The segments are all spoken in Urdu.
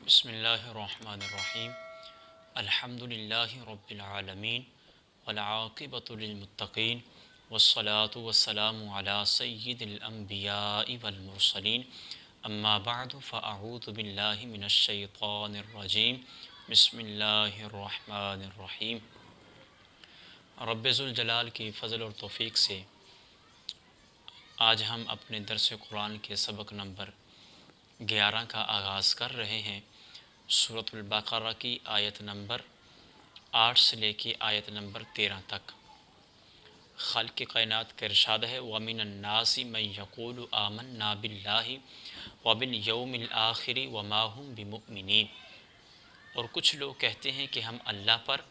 بسم اللہ الرحمن الرحیم الحمد للہ رب العالمین والعاقبۃ للمتقین والصلاة والسلام علی سید الانبیاء والمرسلین اما بعد فاعوذ باللہ من الشیطان الرجیم بسم اللہ الرحمن الرحیم۔ رب ذوالجلال کی فضل اور توفیق سے آج ہم اپنے درس قرآن کے سبق نمبر 11 کا آغاز کر رہے ہیں۔ سورۃ البقرہ کی آیت نمبر 8 سے لے کے آیت نمبر 13 تک۔ خالق کائنات کا ارشاد ہے وَمِنَ النَّاسِ مَن يَقُولُ آمَنَّا بِاللَّهِ وَبِالْيَوْمِ الْآخِرِ وَمَا هُمْ بِمُؤْمِنِينَ، اور کچھ لوگ کہتے ہیں کہ ہم اللہ پر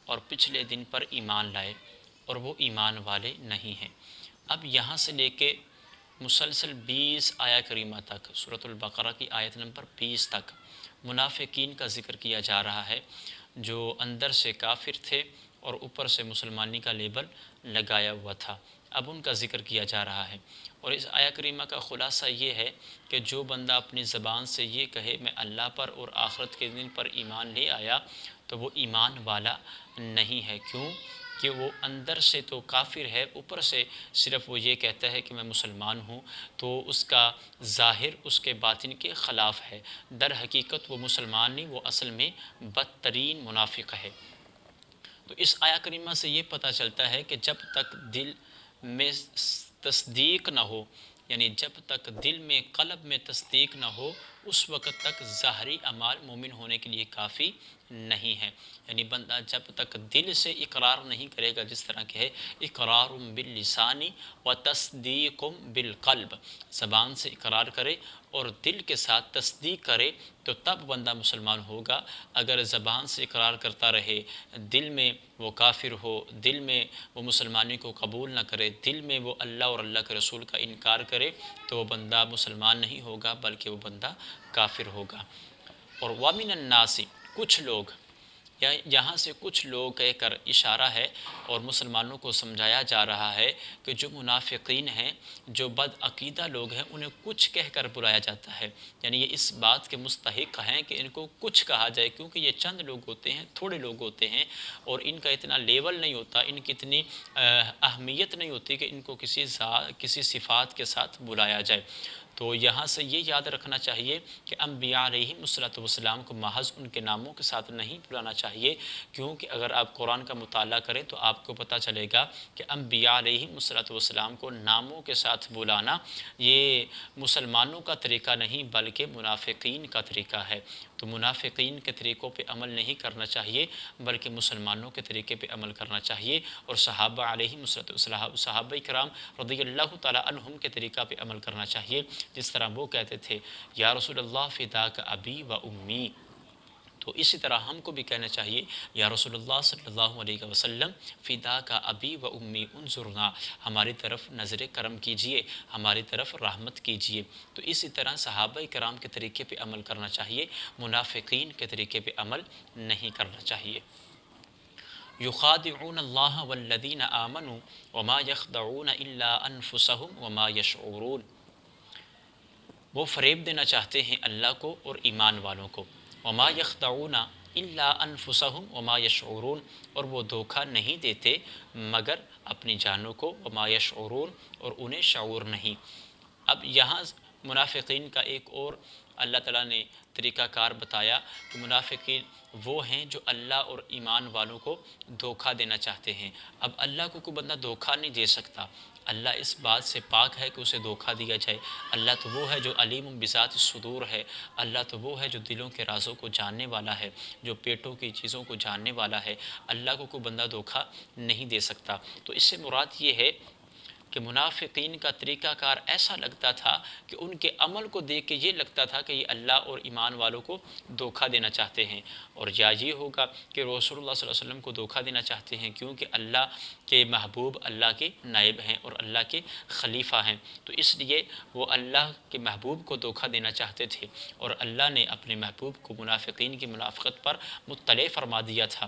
اور پچھلے دن پر ایمان لائے اور وہ ایمان والے نہیں ہیں۔ اب یہاں سے لے کے مسلسل 20 آیہ کریمہ تک، سورۃ البقرہ کی آیت نمبر 20 تک منافقین کا ذکر کیا جا رہا ہے، جو اندر سے کافر تھے اور اوپر سے مسلمانی کا لیبل لگایا ہوا تھا۔ اب ان کا ذکر کیا جا رہا ہے، اور اس آیہ کریمہ کا خلاصہ یہ ہے کہ جو بندہ اپنی زبان سے یہ کہے میں اللہ پر اور آخرت کے دن پر ایمان لے آیا تو وہ ایمان والا نہیں ہے۔ کیوں کہ وہ اندر سے تو کافر ہے، اوپر سے صرف وہ یہ کہتا ہے کہ میں مسلمان ہوں، تو اس کا ظاہر اس کے باطن کے خلاف ہے۔ در حقیقت وہ مسلمان نہیں، وہ اصل میں بدترین منافق ہے۔ تو اس آیہ کریمہ سے یہ پتہ چلتا ہے کہ جب تک دل میں تصدیق نہ ہو، یعنی جب تک دل میں قلب میں تصدیق نہ ہو، اس وقت تک ظاہری اعمال مومن ہونے کے لیے کافی نہیں ہے۔ یعنی بندہ جب تک دل سے اقرار نہیں کرے گا، جس طرح کہ ہے اقرار باللسان و تصدیق بالقلب، زبان سے اقرار کرے اور دل کے ساتھ تصدیق کرے تو تب بندہ مسلمان ہوگا۔ اگر زبان سے اقرار کرتا رہے، دل میں وہ کافر ہو، دل میں وہ مسلمانی کو قبول نہ کرے، دل میں وہ اللہ اور اللہ کے رسول کا انکار کرے، تو وہ بندہ مسلمان نہیں ہوگا بلکہ وہ بندہ کافر ہوگا۔ اور وَمِنَ النَّاسِ، کچھ لوگ، یہاں سے کچھ لوگ کہہ کر اشارہ ہے اور مسلمانوں کو سمجھایا جا رہا ہے کہ جو منافقین ہیں، جو بد عقیدہ لوگ ہیں، انہیں کچھ کہہ کر بلایا جاتا ہے۔ یعنی یہ اس بات کے مستحق ہیں کہ ان کو کچھ کہا جائے، کیونکہ یہ چند لوگ ہوتے ہیں، تھوڑے لوگ ہوتے ہیں، اور ان کا اتنا لیول نہیں ہوتا، ان کی اتنی اہمیت نہیں ہوتی کہ ان کو کسی صفات کے ساتھ بلایا جائے۔ تو یہاں سے یہ یاد رکھنا چاہیے کہ انبیاء علیہم الصلوۃ والسلام کو محض ان کے ناموں کے ساتھ نہیں بلانا چاہیے، کیونکہ اگر آپ قرآن کا مطالعہ کریں تو آپ کو پتہ چلے گا کہ انبیاء علیہم الصلوۃ والسلام کو ناموں کے ساتھ بلانا یہ مسلمانوں کا طریقہ نہیں بلکہ منافقین کا طریقہ ہے۔ تو منافقین کے طریقوں پہ عمل نہیں کرنا چاہیے بلکہ مسلمانوں کے طریقے پہ عمل کرنا چاہیے، اور صحابہ علیہم الصلوۃ والسلام، صحابہ کرام رضی اللہ تعالی عنہم کے طریقہ پہ عمل کرنا چاہیے، جس طرح وہ کہتے تھے یا رسول اللہ فداک ابی و امی، تو اسی طرح ہم کو بھی کہنا چاہیے یا رسول اللہ صلی اللہ علیہ وسلم فداک ابی و امی انظرنا، ہماری طرف نظر کرم کیجئے، ہماری طرف رحمت کیجئے۔ تو اسی طرح صحابہ کرام کے طریقے پہ عمل کرنا چاہیے، منافقین کے طریقے پہ عمل نہیں کرنا چاہیے۔ یخادعون اللہ والذین آمنوا وما یخدعون الا انفسهم وما یشعرون، وہ فریب دینا چاہتے ہیں اللہ کو اور ایمان والوں کو، وما یخدعون الا انفسهم وما یشعرون، اور وہ دھوکہ نہیں دیتے مگر اپنی جانوں کو، وما یشعرون، اور انہیں شعور نہیں۔ اب یہاں منافقین کا ایک اور اللہ تعالیٰ نے طریقہ کار بتایا کہ منافقین وہ ہیں جو اللہ اور ایمان والوں کو دھوکہ دینا چاہتے ہیں۔ اب اللہ کو کوئی بندہ دھوکہ نہیں دے سکتا، اللہ اس بات سے پاک ہے کہ اسے دھوکہ دیا جائے۔ اللہ تو وہ ہے جو علیم بذات الصدور ہے، اللہ تو وہ ہے جو دلوں کے رازوں کو جاننے والا ہے، جو پیٹوں کی چیزوں کو جاننے والا ہے۔ اللہ کو کوئی بندہ دھوکہ نہیں دے سکتا۔ تو اس سے مراد یہ ہے کہ منافقین کا طریقہ کار ایسا لگتا تھا کہ ان کے عمل کو دیکھ کے یہ لگتا تھا کہ یہ اللہ اور ایمان والوں کو دھوکہ دینا چاہتے ہیں، اور یا یہ ہوگا کہ رسول اللہ صلی اللہ علیہ وسلم کو دھوکہ دینا چاہتے ہیں، کیونکہ اللہ کے محبوب اللہ کے نائب ہیں اور اللہ کے خلیفہ ہیں، تو اس لیے وہ اللہ کے محبوب کو دھوکہ دینا چاہتے تھے، اور اللہ نے اپنے محبوب کو منافقین کی منافقت پر مطلع فرما دیا تھا۔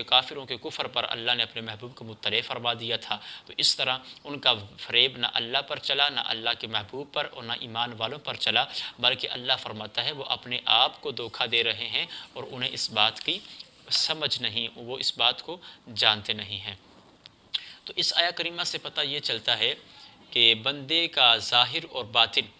کافروں کے کفر پر اللہ نے اپنے محبوب کو مطلع فرما دیا دیا تھا۔ تو اس طرح ان کا فریب نہ اللہ پر چلا، نہ اللہ کے محبوب پر، اور نہ ایمان والوں پر چلا، بلکہ اللہ فرماتا ہے وہ اپنے آپ کو دھوکہ دے رہے ہیں اور انہیں اس بات کی سمجھ نہیں، وہ اس بات کو جانتے نہیں ہیں۔ تو اس آیہ کریمہ سے پتہ یہ چلتا ہے کہ بندے کا ظاہر اور باطن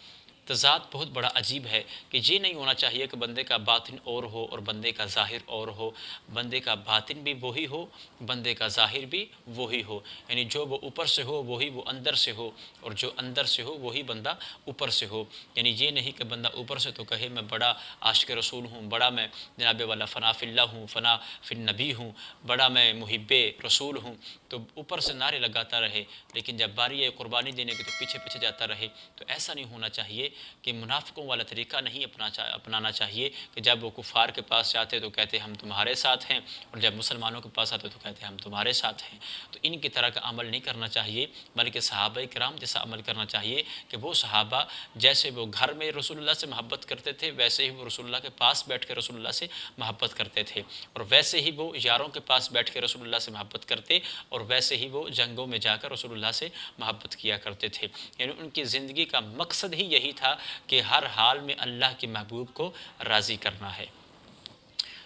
تضاد بہت بڑا عجیب ہے، کہ یہ نہیں ہونا چاہیے کہ بندے کا باطن اور ہو اور بندے کا ظاہر اور ہو۔ بندے کا باطن بھی وہی ہو، بندے کا ظاہر بھی وہی ہو، یعنی جو وہ اوپر سے ہو وہی وہ اندر سے ہو، اور جو اندر سے ہو وہی بندہ اوپر سے ہو۔ یعنی یہ نہیں کہ بندہ اوپر سے تو کہے میں بڑا عاشق رسول ہوں، بڑا میں جناب والا فنا فی اللہ ہوں، فنا فی النبی ہوں، بڑا میں محب رسول ہوں، تو اوپر سے نعرے لگاتا رہے، لیکن جب باری ہے قربانی دینے کی تو پیچھے پیچھے جاتا رہے۔ تو ایسا نہیں ہونا چاہیے، کہ منافقوں والا طریقہ نہیں اپنانا چاہیے کہ جب وہ کفار کے پاس جاتے تو کہتے ہم تمہارے ساتھ ہیں، اور جب مسلمانوں کے پاس آتے تو کہتے ہم تمہارے ساتھ ہیں۔ تو ان کی طرح کا عمل نہیں کرنا چاہیے، بلکہ صحابہ کرام جیسا عمل کرنا چاہیے، کہ وہ صحابہ جیسے وہ گھر میں رسول اللہ سے محبت کرتے تھے، ویسے ہی وہ رسول اللہ کے پاس بیٹھ کے رسول اللہ سے محبت کرتے تھے، اور ویسے ہی وہ یاروں کے پاس بیٹھ کے رسول اللہ سے محبت کرتے، اور ویسے ہی وہ جنگوں میں جا کر رسول اللہ سے محبت کیا کرتے تھے۔ یعنی ان کی زندگی کا مقصد ہی یہی تھا کہ ہر حال میں اللہ کے محبوب کو راضی کرنا ہے۔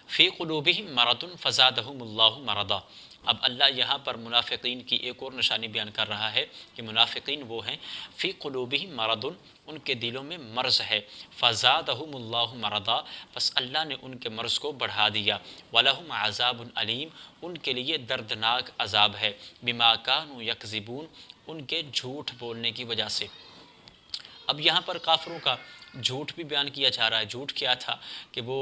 فی قلوبہم مرض فزادہم اللہ مرضا۔ اب اللہ یہاں پر منافقین کی ایک اور نشانی بیان کر رہا ہے کہ منافقین وہ ہیں فی قلوبہم مرض، ان کے دلوں میں مرض ہے، فزادہم اللہ مرضا، بس اللہ نے ان کے مرض کو بڑھا دیا، ولہم عذاب علیم، ان کے لیے دردناک عذاب ہے، بما کانوا یکذبون، ان کے جھوٹ بولنے کی وجہ سے۔ اب یہاں پر کافروں کا جھوٹ بھی بیان کیا جا رہا ہے۔ جھوٹ کیا تھا کہ وہ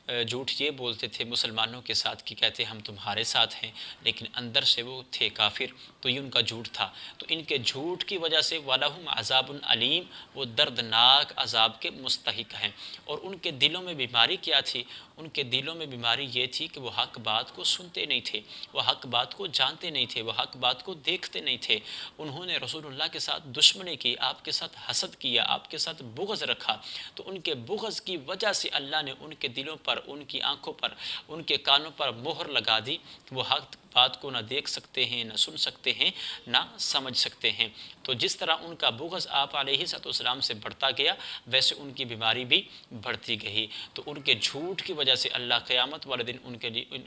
جھوٹ یہ بولتے تھے مسلمانوں کے ساتھ کہ کہتے ہم تمہارے ساتھ ہیں، لیکن اندر سے وہ تھے کافر، تو یہ ان کا جھوٹ تھا۔ تو ان کے جھوٹ کی وجہ سے وَلَهُمْ عَذَابٌ عَلِيمٌ، وہ دردناک عذاب کے مستحق ہیں۔ اور ان کے دلوں میں بیماری کیا تھی؟ ان کے دلوں میں بیماری یہ تھی کہ وہ حق بات کو سنتے نہیں تھے، وہ حق بات کو جانتے نہیں تھے، وہ حق بات کو دیکھتے نہیں تھے۔ انہوں نے رسول اللہ کے ساتھ دشمنی کی، آپ کے ساتھ حسد کیا، آپ کے ساتھ بغض رکھا، تو ان کے بغض کی وجہ سے اللہ نے ان کے دلوں پر، ان کی آنکھوں پر، ان کے کانوں پر مہر لگا دی کہ وہ حق بات کو نہ دیکھ سکتے ہیں، نہ سن سکتے ہیں، نہ سمجھ سکتے ہیں۔ تو جس طرح ان کا بغض آپ علیہ السلام سے بڑھتا گیا، ویسے ان کی بیماری بھی بڑھتی گئی۔ تو ان کے جھوٹ کی وجہ سے اللہ قیامت والے دن ان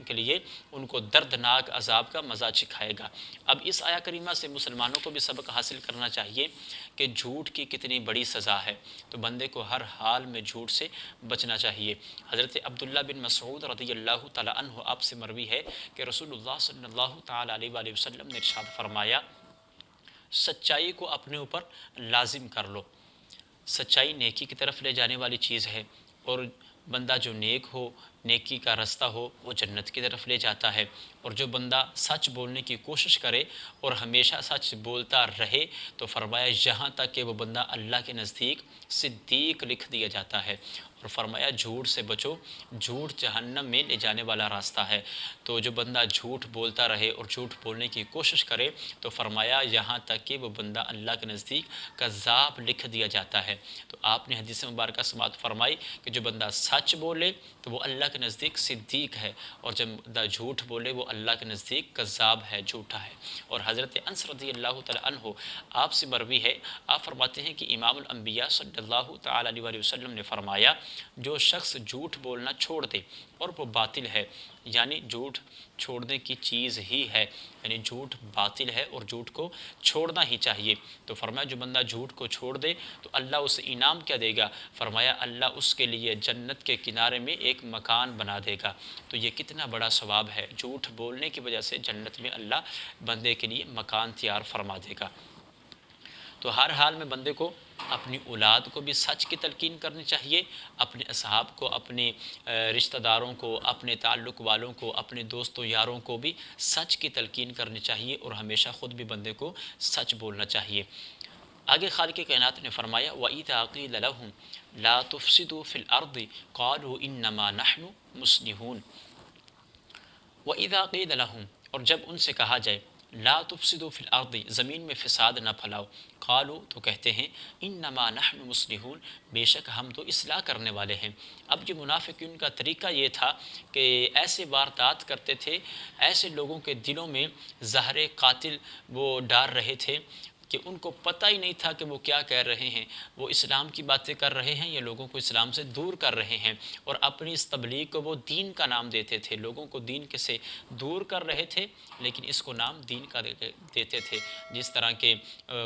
کے لیے ان کو دردناک عذاب کا مزہ چکھائے گا۔ اب اس آیہ کریمہ سے مسلمانوں کو بھی سبق حاصل کرنا چاہیے کہ جھوٹ کی کتنی بڑی سزا ہے، تو بندے کو ہر حال میں جھوٹ سے بچنا چاہیے۔ حضرت عبداللہ بن مسعود رضی اللہ تعالیٰ عنہ آپ سے مروی ہے کہ رسول اللہ صلی اللہ تعالیٰ علیہ وآلہ وسلم نے ارشاد فرمایا، سچائی کو اپنے اوپر لازم کر لو۔ سچائی نیکی کی طرف لے جانے والی چیز ہے، اور بندہ جو نیک ہو، نیکی کا رستہ ہو، وہ جنت کی طرف لے جاتا ہے۔ اور جو بندہ سچ بولنے کی کوشش کرے اور ہمیشہ سچ بولتا رہے، تو فرمایا یہاں تک کہ وہ بندہ اللہ کے نزدیک صدیق لکھ دیا جاتا ہے۔ اور فرمایا جھوٹ سے بچو، جھوٹ جہنم میں لے جانے والا راستہ ہے۔ تو جو بندہ جھوٹ بولتا رہے اور جھوٹ بولنے کی کوشش کرے، تو فرمایا یہاں تک کہ وہ بندہ اللہ کے نزدیک کذاب لکھ دیا جاتا ہے۔ تو آپ نے حدیث مبارکہ سماعت فرمائی کہ جو بندہ سچ بولے تو وہ اللہ کے نزدیک صدیق ہے، اور جب بندہ جھوٹ بولے وہ اللہ کے نزدیک کذاب ہے، جھوٹا ہے۔ اور حضرت انس رضی اللہ تعالیٰ عنہ آپ سے مروی ہے، آپ فرماتے ہیں کہ امام الانبیاء صلی اللہ تعالیٰ علیہ وسلم نے فرمایا، جو شخص جھوٹ بولنا چھوڑ دے اور وہ باطل ہے، یعنی جھوٹ چھوڑنے کی چیز ہی ہے، یعنی جھوٹ باطل ہے اور جھوٹ کو چھوڑنا ہی چاہیے۔ تو فرمایا جو بندہ جھوٹ کو چھوڑ دے تو اللہ اسے انعام کیا دے گا؟ فرمایا اللہ اس کے لیے جنت کے کنارے میں ایک مکان بنا دے گا۔ تو یہ کتنا بڑا ثواب ہے، جھوٹ بولنے کی وجہ سے جنت میں اللہ بندے کے لیے مکان تیار فرما دے گا۔ تو ہر حال میں بندے کو اپنی اولاد کو بھی سچ کی تلقین کرنی چاہیے، اپنے اصحاب کو، اپنے رشتہ داروں کو، اپنے تعلق والوں کو، اپنے دوستوں یاروں کو بھی سچ کی تلقین کرنی چاہیے، اور ہمیشہ خود بھی بندے کو سچ بولنا چاہیے۔ آگے خالق کائنات نے فرمایا وَإِذَا قِيلَ لَهُمْ لَا تُفْسِدُوا فِي الْأَرْضِ قَالُوا إِنَّمَا نَحْنُ مُصْلِحُونَ۔ وَإِذَا قِيلَ لَهُمْ، اور جب ان سے کہا جائے، لا تفسدوا فی الارض، زمین میں فساد نہ پھیلاؤ۔ قالوا، تو کہتے ہیں انما نحن مصلحون، بے شک ہم تو اصلاح کرنے والے ہیں۔ اب جو منافقین کا طریقہ یہ تھا کہ ایسے واردات کرتے تھے، ایسے لوگوں کے دلوں میں زہر قاتل وہ ڈال رہے تھے کہ ان کو پتہ ہی نہیں تھا کہ وہ کیا کہہ رہے ہیں، وہ اسلام کی باتیں کر رہے ہیں یا لوگوں کو اسلام سے دور کر رہے ہیں، اور اپنی اس تبلیغ کو وہ دین کا نام دیتے تھے، لوگوں کو دین کے سے دور کر رہے تھے لیکن اس کو نام دین کا دیتے تھے۔ جس طرح کہ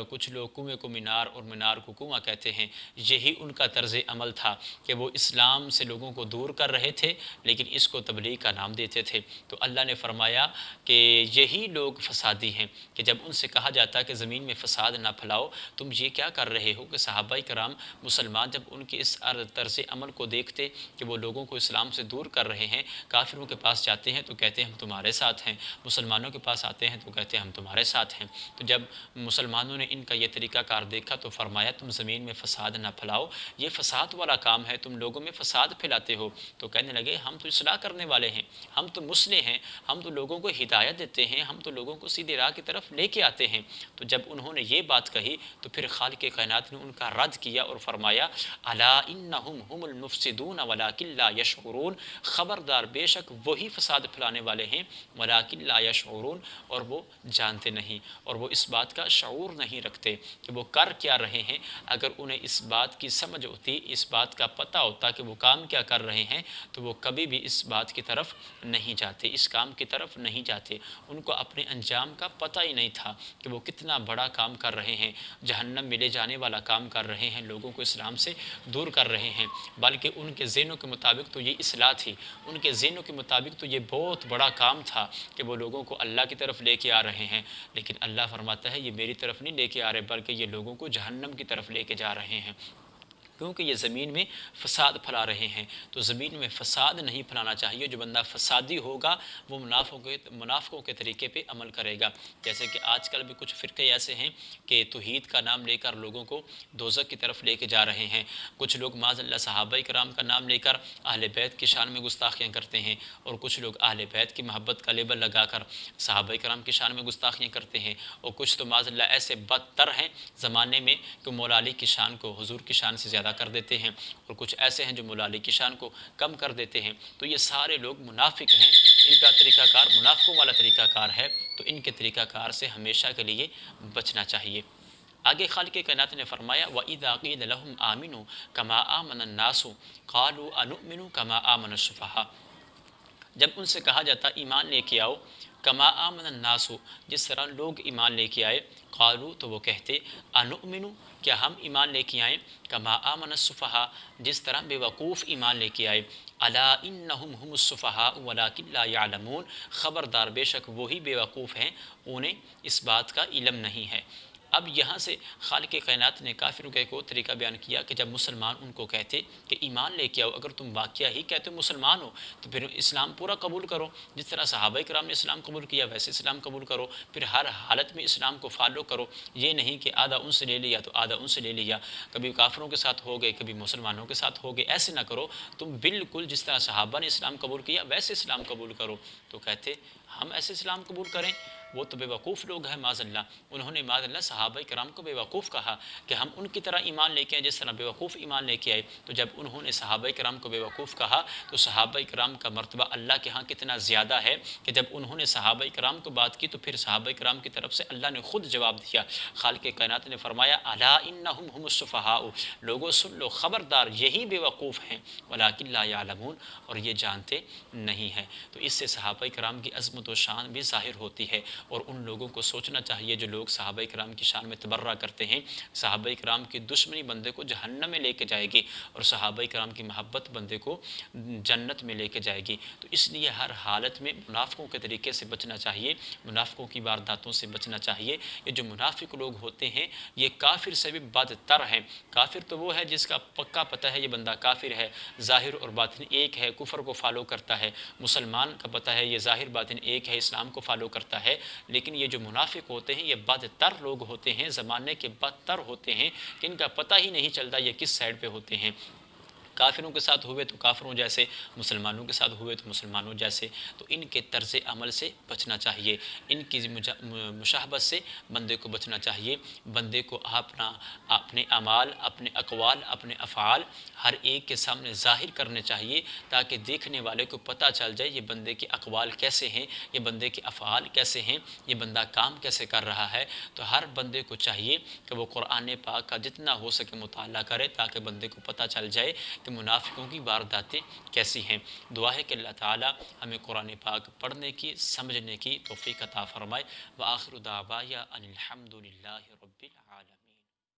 کچھ لوگ کنویں کو مینار اور مینار کو کنواں کہتے ہیں، یہی ان کا طرز عمل تھا کہ وہ اسلام سے لوگوں کو دور کر رہے تھے لیکن اس کو تبلیغ کا نام دیتے تھے۔ تو اللہ نے فرمایا کہ یہی لوگ فسادی ہیں، کہ جب ان سے کہا جاتا ہے کہ زمین میں فساد نہ پھیلاؤ، تم یہ کیا کر رہے ہو، کہ صحابہ کرام مسلمان جب ان کے اس طرز عمل کو دیکھتے کہ وہ لوگوں کو اسلام سے دور کر رہے ہیں، کافروں کے پاس جاتے ہیں تو کہتے ہیں ہم تمہارے ساتھ ہیں، مسلمانوں کے پاس آتے ہیں تو کہتے ہیں ہم تمہارے ساتھ ہیں۔ تو جب مسلمانوں نے ان کا یہ طریقہ کار دیکھا تو فرمایا تم زمین میں فساد نہ پھیلاؤ، یہ فساد والا کام ہے، تم لوگوں میں فساد پھیلاتے ہو۔ تو کہنے لگے ہم تو اصلاح کرنے والے ہیں، ہم تو مصلح ہیں، ہم تو لوگوں کو ہدایت دیتے ہیں، ہم تو لوگوں کو سیدھے راہ کی طرف لے کے آتے ہیں۔ تو جب انہوں نے یہ بات کہی تو پھر خالق کائنات نے ان کا رد کیا اور فرمایا الا انہم هم المفسدون ولکن لا یشعرون، خبردار بے شک وہی فساد پھیلانے والے ہیں ولکن لا یشعرون، اور وہ جانتے نہیں اور وہ اس بات کا شعور نہیں رکھتے کہ وہ کر کیا رہے ہیں۔ اگر انہیں اس بات کی سمجھ ہوتی، اس بات کا پتہ ہوتا کہ وہ کام کیا کر رہے ہیں تو وہ کبھی بھی اس بات کی طرف نہیں جاتے، اس کام کی طرف نہیں جاتے۔ ان کو اپنے انجام کا پتہ ہی نہیں تھا کہ وہ کتنا بڑا کام کر رہے ہیں، جہنم میں لے جانے والا کام کر رہے ہیں، لوگوں کو اسلام سے دور کر رہے ہیں۔ بلکہ ان کے ذہنوں کے مطابق تو یہ اصلاح تھی، ان کے ذہنوں کے مطابق تو یہ بہت بڑا کام تھا کہ وہ لوگوں کو اللہ کی طرف لے کے آ رہے ہیں، لیکن اللہ فرماتا ہے یہ میری طرف نہیں لے کے آ رہے بلکہ یہ لوگوں کو جہنم کی طرف لے کے جا رہے ہیں، کیونکہ یہ زمین میں فساد پھیلا رہے ہیں۔ تو زمین میں فساد نہیں پھیلانا چاہیے، جو بندہ فسادی ہوگا وہ منافقوں کے طریقے پہ عمل کرے گا۔ جیسے کہ آج کل بھی کچھ فرقے ایسے ہیں کہ توحید کا نام لے کر لوگوں کو دوزخ کی طرف لے کے جا رہے ہیں، کچھ لوگ معاذ اللہ صحابہ کرام کا نام لے کر اہل بیت کی شان میں گستاخیاں کرتے ہیں، اور کچھ لوگ اہل بیت کی محبت کا لیبل لگا کر صحابہ کرام کی شان میں گستاخیاں کرتے ہیں، اور کچھ تو معاذ اللہ ایسے بدتر ہیں زمانے میں کہ مولا علی کی شان کو حضور کی شان سے زیادہ کر دیتے ہیں، اور کچھ ایسے ہیں جو مولا علی کی شان کو کم کر دیتے ہیں۔ تو یہ سارے لوگ منافق ہیں، ان کا طریقہ کار منافقوں والا طریقہ کار ہے، تو ان کے طریقہ کار سے ہمیشہ کے لیے بچنا چاہیے۔ آگے خالق کائنات نے فرمایا وَإِذَا قِيلَ لَهُمْ آمِنُوا كَمَا آمَنَ النَّاسُ قَالُوا أَنُؤْمِنُ كَمَا آمَنَ السُّفَهَاءُ، جب ان سے کہا جاتا ایمان لے کے آؤ، کما آمن الناس، جس طرح لوگ ایمان لے کے آئے، قالو، تو وہ کہتے انؤمن، کیا ہم ایمان لے کے آئیں، کما آمن السفہاء، جس طرح بے وقوف ایمان لے کے آئے، الا انہم هم السفہاء ولکن لا یعلمون، خبردار بے شک وہی بے وقوف ہیں، انہیں اس بات کا علم نہیں ہے۔ اب یہاں سے خالق کائنات نے کافروں کا ایک اور طریقہ بیان کیا کہ جب مسلمان ان کو کہتے کہ ایمان لے کے آؤ، اگر تم واقعہ ہی کہتے ہو مسلمان ہو تو پھر اسلام پورا قبول کرو، جس طرح صحابہ کرام نے اسلام قبول کیا ویسے اسلام قبول کرو، پھر ہر حالت میں اسلام کو فالو کرو، یہ نہیں کہ آدھا ان سے لے لیا تو آدھا ان سے لے لیا، کبھی کافروں کے ساتھ ہو گئے کبھی مسلمانوں کے ساتھ ہو گئے، ایسے نہ کرو، تم بالکل جس طرح صحابہ نے اسلام قبول کیا ویسے اسلام قبول کرو۔ تو کہتے ہم ایسے اسلام قبول کریں، وہ تو بے وقوف لوگ ہیں معاذ اللہ، انہوں نے معاذ اللہ صحابہ کرام کو بے وقوف کہا کہ ہم ان کی طرح ایمان لے کے آئے جس طرح بے وقوف ایمان لے کے آئے۔ تو جب انہوں نے صحابہ کرام کو بے وقوف کہا تو صحابہ کرام کا مرتبہ اللہ کے ہاں کتنا زیادہ ہے کہ جب انہوں نے صحابہ کرام کو بات کی تو پھر صحابہ کرام کی طرف سے اللہ نے خود جواب دیا۔ خالق کائنات نے فرمایا الا انہم هم السفہاء، لوگوں سن لو، خبردار یہی بے وقوف ہیں، ولکن لا یعلمون، اور یہ جانتے نہیں ہیں۔ تو اس سے صحابہ کرام کی عظمت و شان بھی ظاہر ہوتی ہے، اور ان لوگوں کو سوچنا چاہیے جو لوگ صحابہ کرام کی شان میں تبرہ کرتے ہیں، صحابہ کرام کی دشمنی بندے کو جہنم میں لے کے جائے گی، اور صحابہ کرام کی محبت بندے کو جنت میں لے کے جائے گی۔ تو اس لیے ہر حالت میں منافقوں کے طریقے سے بچنا چاہیے، منافقوں کی وارداتوں سے بچنا چاہیے۔ یہ جو منافق لوگ ہوتے ہیں یہ کافر سے بھی بدتر ہیں۔ کافر تو وہ ہے جس کا پکا پتہ ہے یہ بندہ کافر ہے، ظاہر اور باطن ایک ہے، کفر کو فالو کرتا ہے، مسلمان کا پتہ ہے یہ ظاہر باطن ایک ہے، اسلام کو فالو کرتا ہے، لیکن یہ جو منافق ہوتے ہیں یہ بدتر لوگ ہوتے ہیں، زمانے کے بدتر ہوتے ہیں، کہ ان کا پتہ ہی نہیں چلتا یہ کس سائڈ پہ ہوتے ہیں۔ کافروں کے ساتھ ہوئے تو کافروں جیسے، مسلمانوں کے ساتھ ہوئے تو مسلمانوں جیسے، تو ان کے طرز عمل سے بچنا چاہیے، ان کی مشابہت سے بندے کو بچنا چاہیے۔ بندے کو اپنے اعمال، اپنے اقوال، اپنے افعال ہر ایک کے سامنے ظاہر کرنے چاہیے، تاکہ دیکھنے والے کو پتہ چل جائے یہ بندے کے اقوال کیسے ہیں، یہ بندے کے افعال کیسے ہیں، یہ بندہ کام کیسے کر رہا ہے۔ تو ہر بندے کو چاہیے کہ وہ قرآن پاک کا جتنا ہو سکے مطالعہ کرے، تاکہ بندے کو پتہ چل جائے کہ منافقوں کی وارداتیں کیسی ہیں۔ دعا ہے کہ اللہ تعالی ہمیں قرآن پاک پڑھنے کی، سمجھنے کی توفیق عطا فرمائے۔ وآخر دعوایا ان الحمد للہ رب العالمین۔